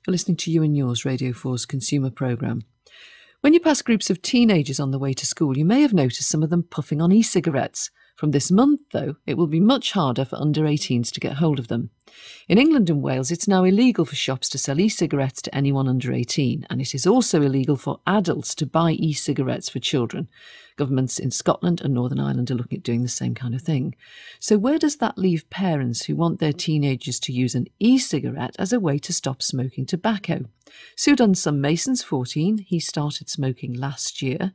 You're listening to You and Yours, Radio 4's consumer programme. When you pass groups of teenagers on the way to school, you may have noticed some of them puffing on e-cigarettes. From this month, though, it will be much harder for under 18s to get hold of them. In England and Wales, it's now illegal for shops to sell e-cigarettes to anyone under 18, and it is also illegal for adults to buy e-cigarettes for children. Governments in Scotland and Northern Ireland are looking at doing the same kind of thing. So where does that leave parents who want their teenagers to use an e-cigarette as a way to stop smoking tobacco? Sue Dunsum Mason's 14. He started smoking last year.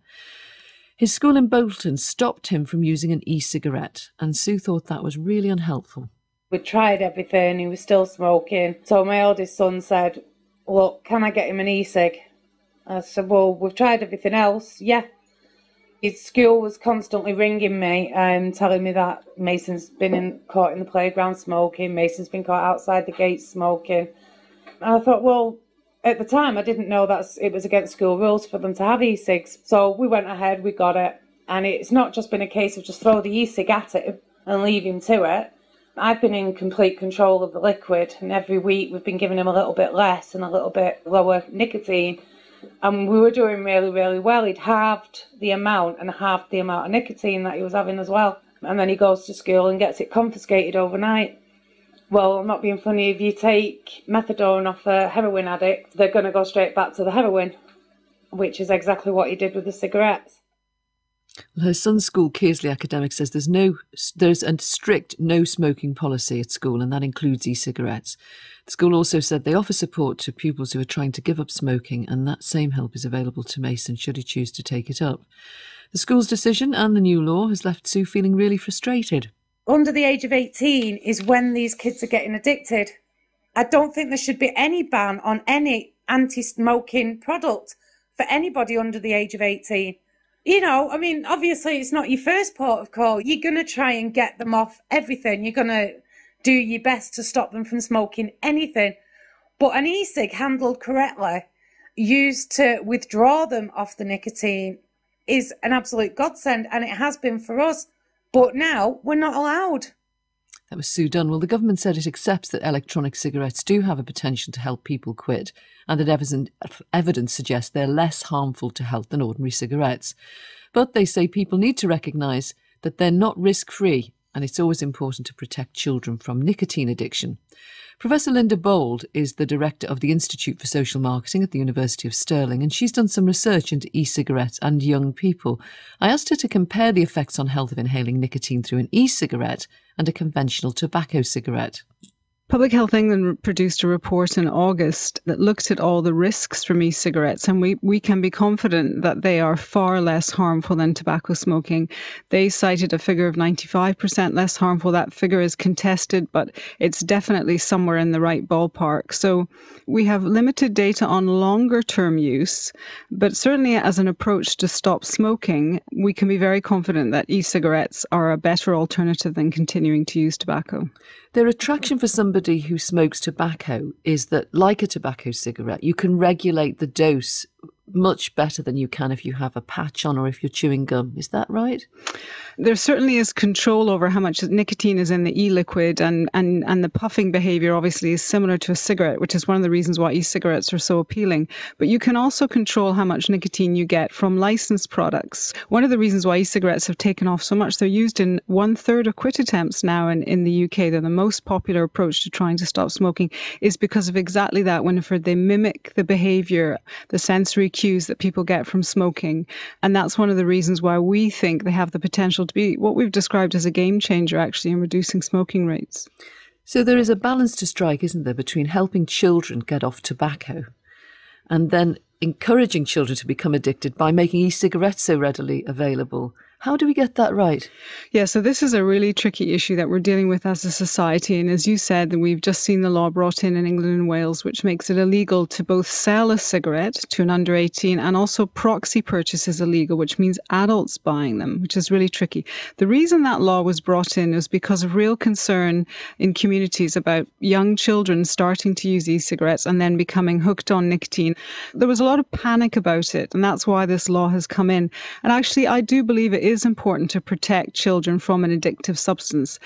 His school in Bolton stopped him from using an e-cigarette, and Sue thought that was really unhelpful. We tried everything, he was still smoking. So my eldest son said, look, can I get him an e-cig? I said, well, we've tried everything else, yeah. His school was constantly ringing me and telling me that Mason's been caught in the playground smoking, Mason's been caught outside the gates smoking. And I thought, well, at the time, I didn't know that it was against school rules for them to have e-cigs. So we went ahead, we got it. And it's not just been a case of just throw the e-cig at him and leave him to it. I've been in complete control of the liquid. And every week we've been giving him a little bit less and a little bit lower nicotine. And we were doing really, really well. He'd halved the amount and halved the amount of nicotine that he was having as well. And then he goes to school and gets it confiscated overnight. Well, I'm not being funny, if you take methadone off a heroin addict, they're going to go straight back to the heroin, which is exactly what he did with the cigarettes. Well, her son's school, Kearsley Academic, says there's a strict no smoking policy at school, and that includes e-cigarettes. The school also said they offer support to pupils who are trying to give up smoking, and that same help is available to Mason should he choose to take it up. The school's decision and the new law has left Sue feeling really frustrated. Under the age of 18 is when these kids are getting addicted. I don't think there should be any ban on any anti-smoking product for anybody under the age of 18. You know, I mean, obviously it's not your first port of call. You're going to try and get them off everything. You're going to do your best to stop them from smoking anything. But an e-cig handled correctly, used to withdraw them off the nicotine, is an absolute godsend, and it has been for us. But now we're not allowed. That was Sue Dunn. Well, the government said it accepts that electronic cigarettes do have a potential to help people quit, and that evidence suggests they're less harmful to health than ordinary cigarettes. But they say people need to recognise that they're not risk-free, and it's always important to protect children from nicotine addiction. Professor Linda Bauld is the director of the Institute for Social Marketing at the University of Stirling, and she's done some research into e-cigarettes and young people. I asked her to compare the effects on health of inhaling nicotine through an e-cigarette and a conventional tobacco cigarette. Public Health England produced a report in August that looked at all the risks from e-cigarettes, and we can be confident that they are far less harmful than tobacco smoking. They cited a figure of 95% less harmful. That figure is contested, but it's definitely somewhere in the right ballpark. So we have limited data on longer term use, but certainly as an approach to stop smoking, we can be very confident that e-cigarettes are a better alternative than continuing to use tobacco. Their attraction for somebody who smokes tobacco is that, like a tobacco cigarette, you can regulate the dose much better than you can if you have a patch on or if you're chewing gum. Is that right? There certainly is control over how much nicotine is in the e-liquid, and the puffing behaviour obviously is similar to a cigarette, which is one of the reasons why e-cigarettes are so appealing. But you can also control how much nicotine you get from licensed products. One of the reasons why e-cigarettes have taken off so much, they're used in 1/3 of quit attempts now in the UK. They're the most popular approach to trying to stop smoking, is because of exactly that, Winifred. They mimic the behaviour, the sensory cues that people get from smoking. And that's one of the reasons why we think they have the potential to be what we've described as a game changer, actually, in reducing smoking rates. So there is a balance to strike, isn't there, between helping children get off tobacco and then encouraging children to become addicted by making e-cigarettes so readily available. How do we get that right? Yeah, so this is a really tricky issue that we're dealing with as a society. And as you said, we've just seen the law brought in England and Wales, which makes it illegal to both sell a cigarette to an under 18 and also proxy purchase is illegal, which means adults buying them, which is really tricky. The reason that law was brought in is because of real concern in communities about young children starting to use e-cigarettes and then becoming hooked on nicotine. There was a lot of panic about it, and that's why this law has come in. And actually, I do believe it is important to protect children from an addictive substance.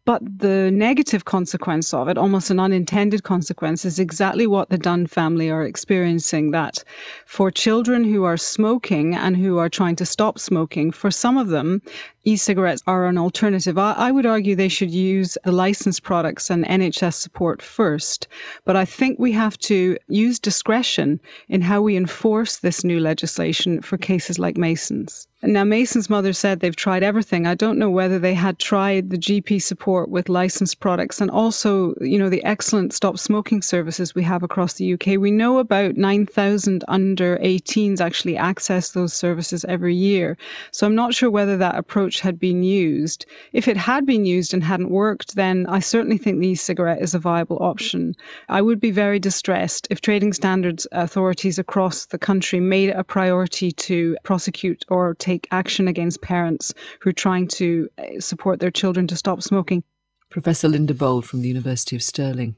But the negative consequence of it, almost an unintended consequence, is exactly what the Dunn family are experiencing, that for children who are smoking and who are trying to stop smoking, for some of them, e-cigarettes are an alternative. I would argue they should use the licensed products and NHS support first. But I think we have to use discretion in how we enforce this new legislation for cases like Mason's. Now, Mason's mother said they've tried everything. I don't know whether they had tried the GP support with licensed products and also, the excellent stop smoking services we have across the UK. We know about 9,000 under 18s actually access those services every year. So I'm not sure whether that approach had been used. If it had been used and hadn't worked, then I certainly think the e-cigarette is a viable option. I would be very distressed if trading standards authorities across the country made it a priority to prosecute or take action against parents who are trying to support their children to stop smoking. Professor Linda Bauld from the University of Stirling.